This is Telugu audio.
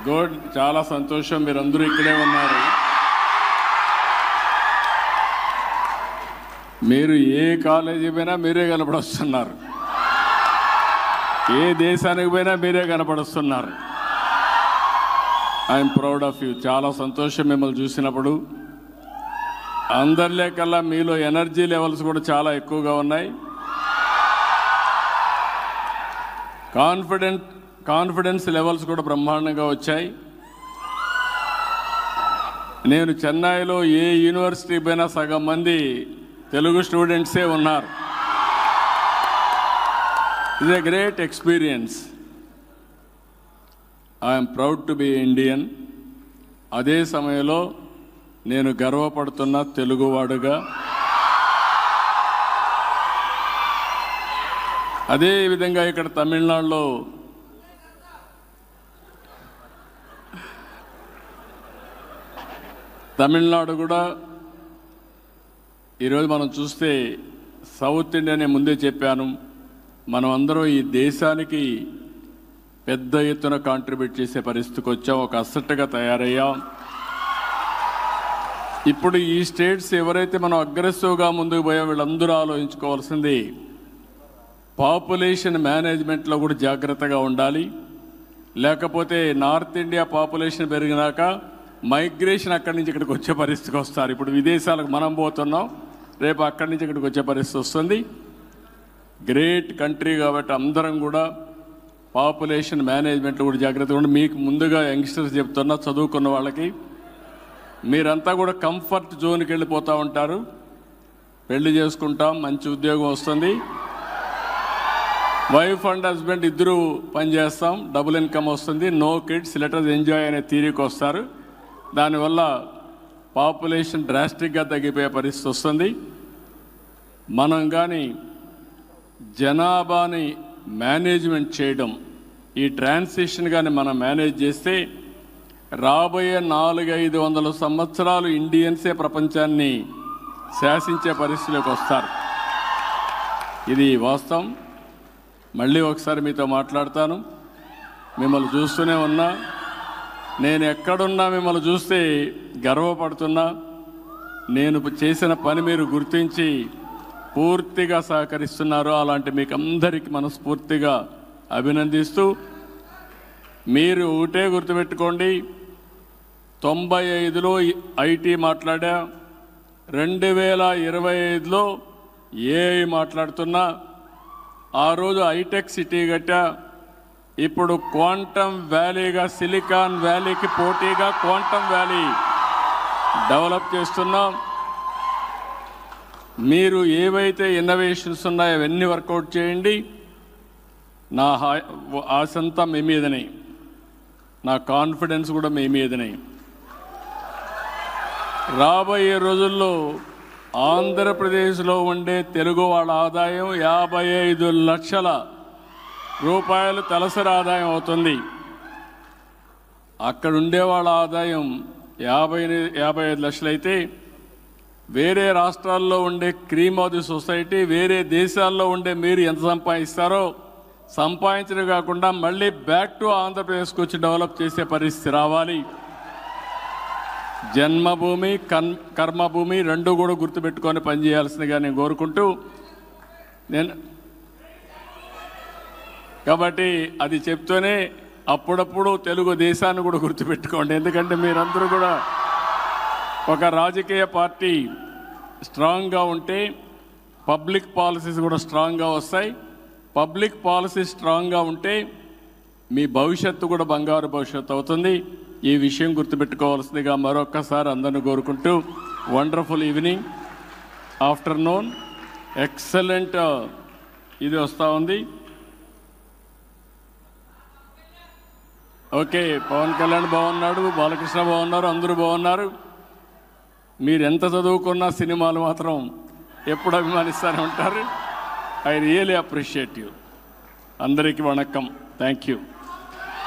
గుడ్, చాలా సంతోషం. మీరందరూ ఇక్కడే ఉన్నారు. మీరు ఏ కాలేజీ పోయినా మీరే కనపడొస్తున్నారు, ఏ దేశానికి పోయినా మీరే కనపడొస్తున్నారు. I'm proud of you. చాలా సంతోషం మిమ్మల్ని చూసినప్పుడు. అందరిలే కల్లా మీలో ఎనర్జీ లెవెల్స్ కూడా చాలా ఎక్కువగా ఉన్నాయి. కాన్ఫిడెన్స్ లెవెల్స్ కూడా బ్రహ్మాండంగా వచ్చాయి. నేను చెన్నైలో ఏ యూనివర్సిటీ పోయినా సగం మంది తెలుగు స్టూడెంట్సే ఉన్నారు. It's a great experience. I'm proud to be Indian. అదే సమయంలో నేను గర్వపడుతున్న తెలుగువాడుగా. అదే విధంగా ఇక్కడ తమిళనాడులో కూడా ఈరోజు మనం చూస్తే సౌత్ ఇండియానే ముందే చెప్పాను, మనం అందరం ఈ దేశానికి పెద్ద ఎత్తున కాంట్రిబ్యూట్ చేసే పరిస్థితికి వచ్చాం, ఒక అసెట్గా తయారయ్యాం. ఇప్పుడు ఈ స్టేట్స్ ఎవరైతే మనం అగ్రెసివ్గా ముందుకు పోయాం వీళ్ళందరూ ఆలోచించుకోవాల్సింది పాపులేషన్ మేనేజ్మెంట్లో కూడా జాగ్రత్తగా ఉండాలి. లేకపోతే నార్త్ ఇండియా పాపులేషన్ పెరిగినాక మైగ్రేషన్ అక్కడి నుంచి ఇక్కడికి వచ్చే పరిస్థితికి వస్తారు. ఇప్పుడు విదేశాలకు మనం పోతున్నాం, రేపు అక్కడి నుంచి ఇక్కడికి వచ్చే పరిస్థితి వస్తుంది. గ్రేట్ కంట్రీ కాబట్టి అందరం కూడా పాపులేషన్ మేనేజ్మెంట్లో కూడా జాగ్రత్తగా ఉండి, మీకు ముందుగా యంగ్స్టర్స్ చెప్తున్నా, చదువుకున్న వాళ్ళకి మీరంతా కూడా కంఫర్ట్ జోన్కి వెళ్ళిపోతూ ఉంటారు. పెళ్లి చేసుకుంటాం, మంచి ఉద్యోగం వస్తుంది, వైఫ్ అండ్ హస్బెండ్ ఇద్దరు పనిచేస్తాం, డబుల్ ఇన్కమ్ వస్తుంది, no kids let us enjoy అనే థీరీకి వస్తారు. దానివల్ల పాపులేషన్ డ్రాస్టిక్గా తగ్గిపోయే పరిస్థితి వస్తుంది. మనం కానీ జనాభాని మేనేజ్మెంట్ చేయడం, ఈ ట్రాన్సిషన్ కానీ మనం మేనేజ్ చేస్తే రాబోయే 400-500 సంవత్సరాలు ఇండియన్సే ప్రపంచాన్ని శాసించే పరిస్థితిలోకి వస్తారు. ఇది వాస్తవం. మళ్ళీ ఒకసారి మీతో మాట్లాడతాను. మిమ్మల్ని చూస్తూనే ఉన్నా, నేను ఎక్కడున్నా మిమ్మల్ని చూస్తే గర్వపడుతున్నా. నేను చేసిన పని మీరు గుర్తించి పూర్తిగా సహకరిస్తున్నారు. అలాంటి మీకు అందరికీ మనస్ఫూర్తిగా అభినందిస్తూ, మీరు ఒకటే గుర్తుపెట్టుకోండి, 95లో ఐటీ మాట్లాడా, 2025లో ఏఐ మాట్లాడుతున్నా, ఆ రోజు హైటెక్ సిటీ కట్టా, ఇప్పుడు క్వాంటమ్ వ్యాలీగా సిలికాన్ వ్యాలీకి పోటీగా క్వాంటమ్ వ్యాలీ డెవలప్ చేస్తున్నాం. మీరు ఏవైతే ఇన్నోవేషన్స్ ఉన్నాయో అవన్నీ వర్కౌట్ చేయండి. నా ఆశంతా మీ మీదనే, నా కాన్ఫిడెన్స్ కూడా మీ మీదనే. రాబోయే రోజుల్లో ఆంధ్రప్రదేశ్లో ఉండే తెలుగు వాళ్ళ ఆదాయం 55 లక్షల రూపాయలు తలసరి ఆదాయం అవుతుంది. అక్కడ ఉండే వాళ్ళ ఆదాయం 55 లక్షలైతే, వేరే రాష్ట్రాల్లో ఉండే క్రీమ్ ఆఫ్ ది సొసైటీ, వేరే దేశాల్లో ఉండే మీరు ఎంత సంపాదిస్తారో సంపాదించడం కాకుండా మళ్ళీ బ్యాక్ టు ఆంధ్రప్రదేశ్కి వచ్చి డెవలప్ చేసే పరిస్థితి రావాలి. జన్మభూమి కర్మభూమి రెండు కూడా గుర్తుపెట్టుకొని పనిచేయాల్సిందిగా నేను కోరుకుంటూ, కాబట్టి అది చెప్తూనే అప్పుడప్పుడు తెలుగు దేశాన్ని కూడా గుర్తుపెట్టుకోండి. ఎందుకంటే మీరందరూ కూడా ఒక రాజకీయ పార్టీ స్ట్రాంగ్గా ఉంటే పబ్లిక్ పాలసీస్ కూడా స్ట్రాంగ్గా వస్తాయి. పబ్లిక్ పాలసీ స్ట్రాంగ్గా ఉంటే మీ భవిష్యత్తు కూడా బంగారు భవిష్యత్తు అవుతుంది. ఈ విషయం గుర్తుపెట్టుకోవాల్సిందిగా మరొక్కసారి అందరిని కోరుకుంటూ, వండర్ఫుల్ ఈవినింగ్, ఆఫ్టర్నూన్, ఎక్సలెంట్ ఇది వస్తూ ఉంది. ఓకే, పవన్ కళ్యాణ్ బాగున్నాడు, బాలకృష్ణ బాగున్నారు, అందరూ బాగున్నారు. మీరు ఎంత చదువుకున్నా సినిమాలు మాత్రం ఎప్పుడు అభిమానిస్తూనే ఉంటారు. I really appreciate you. అందరికీ వణక్కం. Thank you.